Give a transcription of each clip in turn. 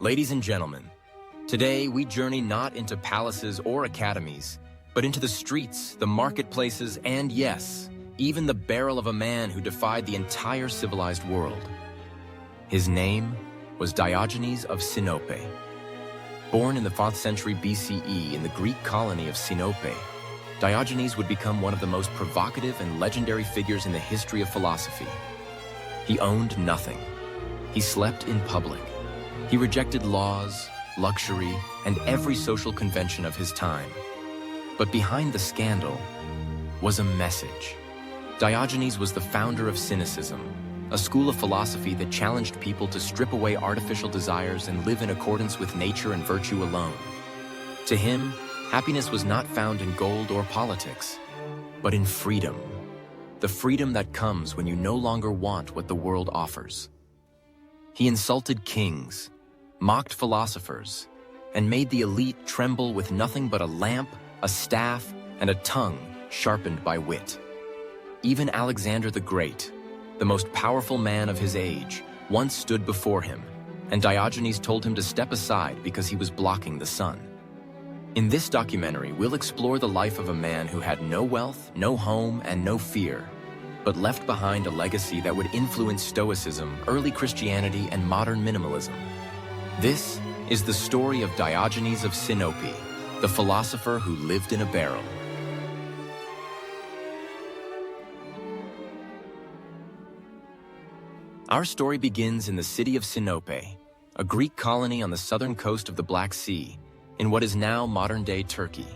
Ladies and gentlemen, today we journey not into palaces or academies, but into the streets, the marketplaces, and yes, even the barrel of a man who defied the entire civilized world. His name was Diogenes of Sinope. Born in the 4th century BCE in the Greek colony of Sinope, Diogenes would become one of the most provocative and legendary figures in the history of philosophy. He owned nothing. He slept in public. He rejected laws, luxury, and every social convention of his time. But behind the scandal was a message. Diogenes was the founder of Cynicism, a school of philosophy that challenged people to strip away artificial desires and live in accordance with nature and virtue alone. To him, happiness was not found in gold or politics, but in freedom. The freedom that comes when you no longer want what the world offers. He insulted kings, mocked philosophers, and made the elite tremble with nothing but a lamp, a staff, and a tongue sharpened by wit. Even Alexander the Great, the most powerful man of his age, once stood before him, and Diogenes told him to step aside because he was blocking the sun. In this documentary, we'll explore the life of a man who had no wealth, no home, and no fear, but left behind a legacy that would influence Stoicism, early Christianity, and modern minimalism. This is the story of Diogenes of Sinope, the philosopher who lived in a barrel. Our story begins in the city of Sinope, a Greek colony on the southern coast of the Black Sea, in what is now modern-day Turkey.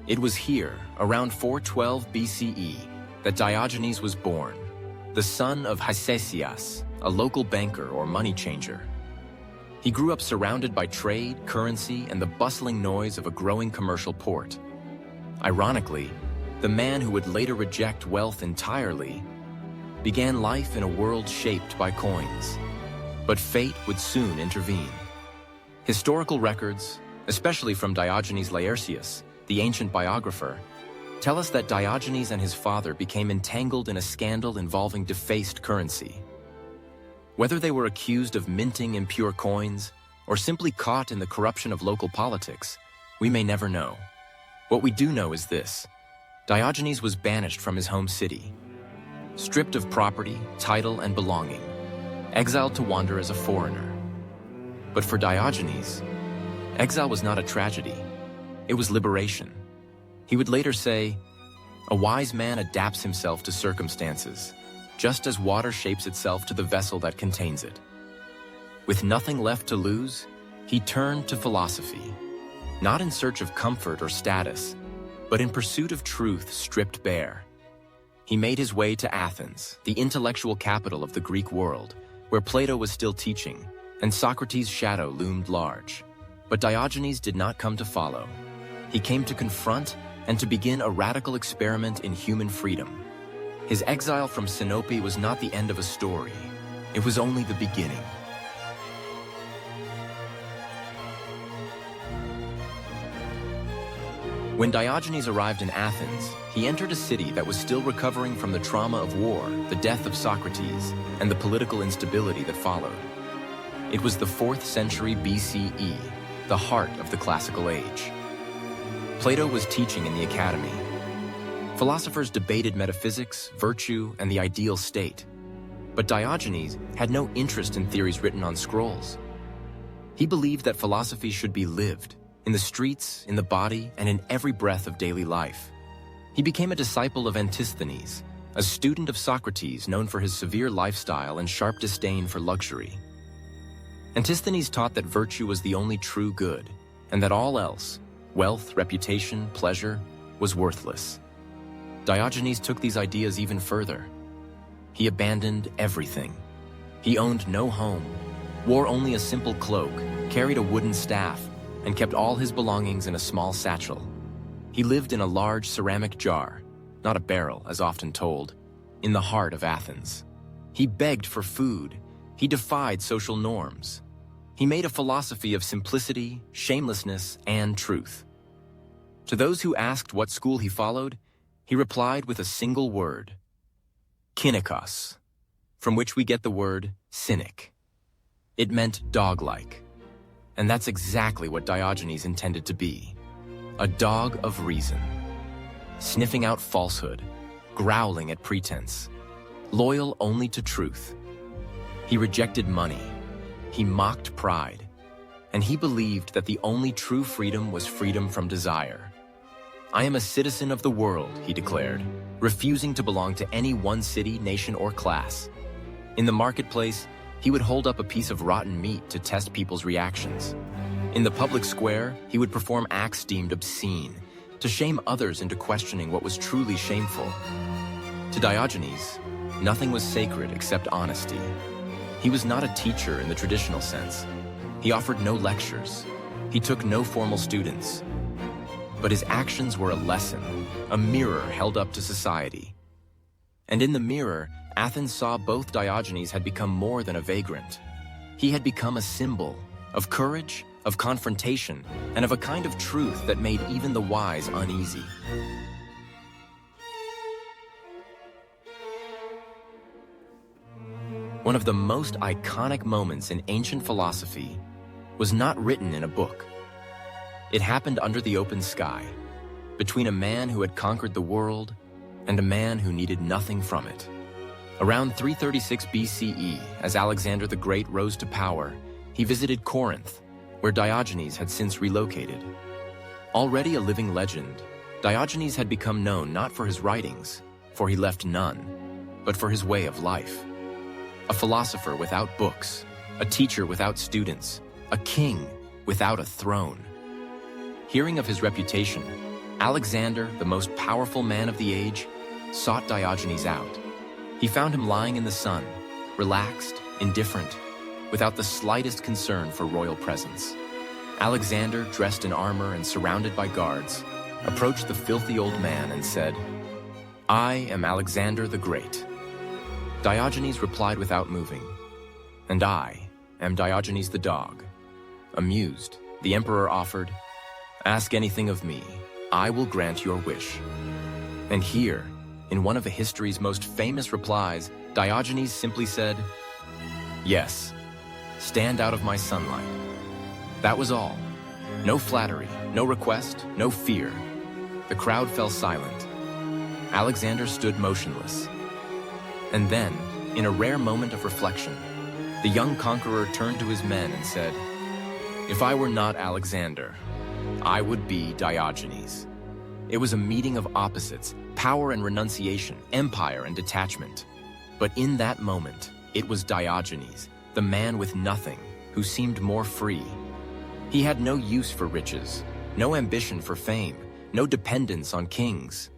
It was here, around 412 BCE, that Diogenes was born, the son of Hysesias, a local banker or money changer. He grew up surrounded by trade, currency, and the bustling noise of a growing commercial port. Ironically, the man who would later reject wealth entirely began life in a world shaped by coins. But fate would soon intervene. Historical records, especially from Diogenes Laertius, the ancient biographer, tell us that Diogenes and his father became entangled in a scandal involving defaced currency. Whether they were accused of minting impure coins or simply caught in the corruption of local politics, we may never know. What we do know is this: Diogenes was banished from his home city, stripped of property, title, and belonging, exiled to wander as a foreigner. But for Diogenes, exile was not a tragedy. It was liberation. He would later say, "A wise man adapts himself to circumstances, just as water shapes itself to the vessel that contains it." With nothing left to lose, he turned to philosophy, not in search of comfort or status, but in pursuit of truth stripped bare. He made his way to Athens, the intellectual capital of the Greek world, where Plato was still teaching, and Socrates' shadow loomed large. But Diogenes did not come to follow. He came to confront and to begin a radical experiment in human freedom. His exile from Sinope was not the end of a story. It was only the beginning. When Diogenes arrived in Athens, he entered a city that was still recovering from the trauma of war, the death of Socrates, and the political instability that followed. It was the 4th century BCE, the heart of the classical age. Plato was teaching in the academy. Philosophers debated metaphysics, virtue, and the ideal state. But Diogenes had no interest in theories written on scrolls. He believed that philosophy should be lived, in the streets, in the body, and in every breath of daily life. He became a disciple of Antisthenes, a student of Socrates known for his severe lifestyle and sharp disdain for luxury. Antisthenes taught that virtue was the only true good, and that all else, wealth, reputation, pleasure, was worthless. Diogenes took these ideas even further. He abandoned everything. He owned no home, wore only a simple cloak, carried a wooden staff, and kept all his belongings in a small satchel. He lived in a large ceramic jar, not a barrel, as often told, in the heart of Athens. He begged for food. He defied social norms. He made a philosophy of simplicity, shamelessness, and truth. To those who asked what school he followed, he replied with a single word: kynikos, from which we get the word cynic. It meant dog-like. And that's exactly what Diogenes intended to be. A dog of reason. Sniffing out falsehood, growling at pretense, loyal only to truth. He rejected money, he mocked pride, and he believed that the only true freedom was freedom from desire. I am a citizen of the world, he declared, refusing to belong to any one city, nation, or class. In the marketplace, he would hold up a piece of rotten meat to test people's reactions. In the public square, he would perform acts deemed obscene, to shame others into questioning what was truly shameful. To Diogenes, nothing was sacred except honesty. He was not a teacher in the traditional sense. He offered no lectures. He took no formal students. But his actions were a lesson, a mirror held up to society. And in the mirror, Athens saw both Diogenes had become more than a vagrant. He had become a symbol of courage, of confrontation, and of a kind of truth that made even the wise uneasy. One of the most iconic moments in ancient philosophy was not written in a book. It happened under the open sky, between a man who had conquered the world and a man who needed nothing from it. Around 336 BCE, as Alexander the Great rose to power, he visited Corinth, where Diogenes had since relocated. Already a living legend, Diogenes had become known not for his writings, for he left none, but for his way of life. A philosopher without books, a teacher without students, a king without a throne. Hearing of his reputation, Alexander, the most powerful man of the age, sought Diogenes out. He found him lying in the sun, relaxed, indifferent, without the slightest concern for royal presence. Alexander, dressed in armor and surrounded by guards, approached the filthy old man and said, "I am Alexander the Great." Diogenes replied without moving, "And I am Diogenes the dog." Amused, the emperor offered, "Ask anything of me, I will grant your wish." And here, in one of history's most famous replies, Diogenes simply said, "Yes, stand out of my sunlight." That was all. No flattery, no request, no fear. The crowd fell silent. Alexander stood motionless. And then, in a rare moment of reflection, the young conqueror turned to his men and said, "If I were not Alexander, I would be Diogenes." It was a meeting of opposites, power and renunciation, empire and detachment. But in that moment, it was Diogenes, the man with nothing, who seemed more free. He had no use for riches, no ambition for fame, no dependence on kings.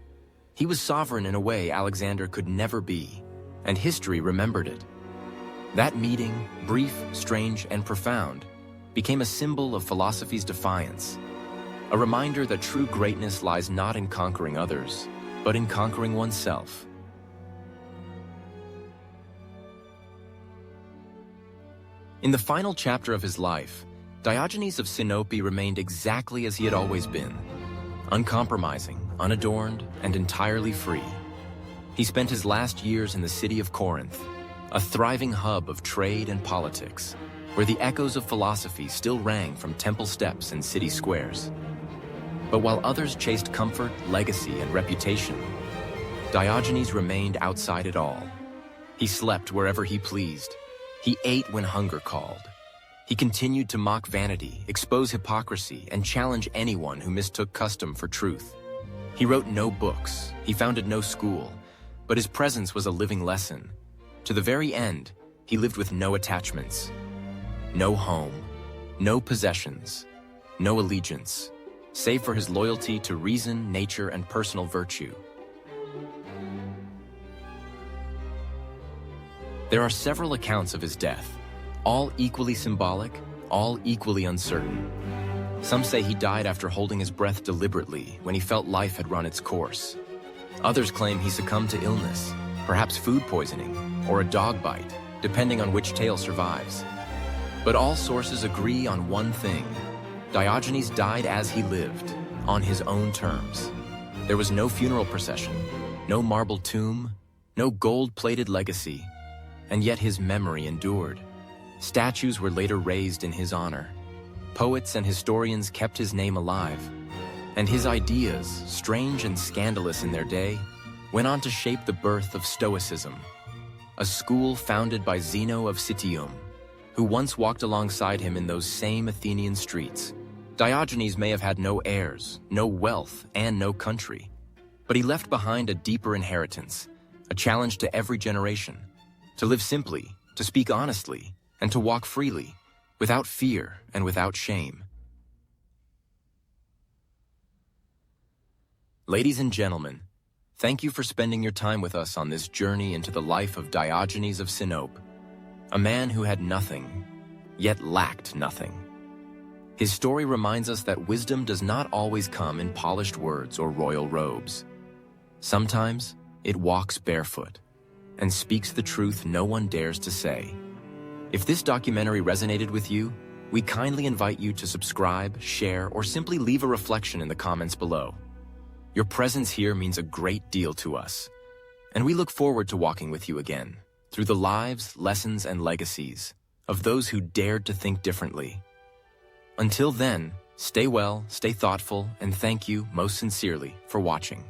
He was sovereign in a way Alexander could never be, and history remembered it. That meeting, brief, strange, and profound, became a symbol of philosophy's defiance, a reminder that true greatness lies not in conquering others, but in conquering oneself. In the final chapter of his life, Diogenes of Sinope remained exactly as he had always been, uncompromising, unadorned, and entirely free. He spent his last years in the city of Corinth, a thriving hub of trade and politics, where the echoes of philosophy still rang from temple steps and city squares. But while others chased comfort, legacy, and reputation, Diogenes remained outside it all. He slept wherever he pleased. He ate when hunger called. He continued to mock vanity, expose hypocrisy, and challenge anyone who mistook custom for truth. He wrote no books, he founded no school, but his presence was a living lesson. To the very end, he lived with no attachments, no home, no possessions, no allegiance, save for his loyalty to reason, nature, and personal virtue. There are several accounts of his death, all equally symbolic, all equally uncertain. Some say he died after holding his breath deliberately when he felt life had run its course. Others claim he succumbed to illness, perhaps food poisoning, or a dog bite, depending on which tale survives. But all sources agree on one thing. Diogenes died as he lived, on his own terms. There was no funeral procession, no marble tomb, no gold-plated legacy, and yet his memory endured. Statues were later raised in his honor. poets and historians kept his name alive, and his ideas, strange and scandalous in their day, went on to shape the birth of Stoicism, a school founded by Zeno of Citium, who once walked alongside him in those same Athenian streets. Diogenes may have had no heirs, no wealth, and no country, but he left behind a deeper inheritance, a challenge to every generation, to live simply, to speak honestly, and to walk freely, without fear and without shame. Ladies and gentlemen, thank you for spending your time with us on this journey into the life of Diogenes of Sinope, a man who had nothing, yet lacked nothing. His story reminds us that wisdom does not always come in polished words or royal robes. Sometimes it walks barefoot and speaks the truth no one dares to say. If this documentary resonated with you, we kindly invite you to subscribe, share, or simply leave a reflection in the comments below. Your presence here means a great deal to us, and we look forward to walking with you again through the lives, lessons, and legacies of those who dared to think differently. Until then, stay well, stay thoughtful, and thank you most sincerely for watching.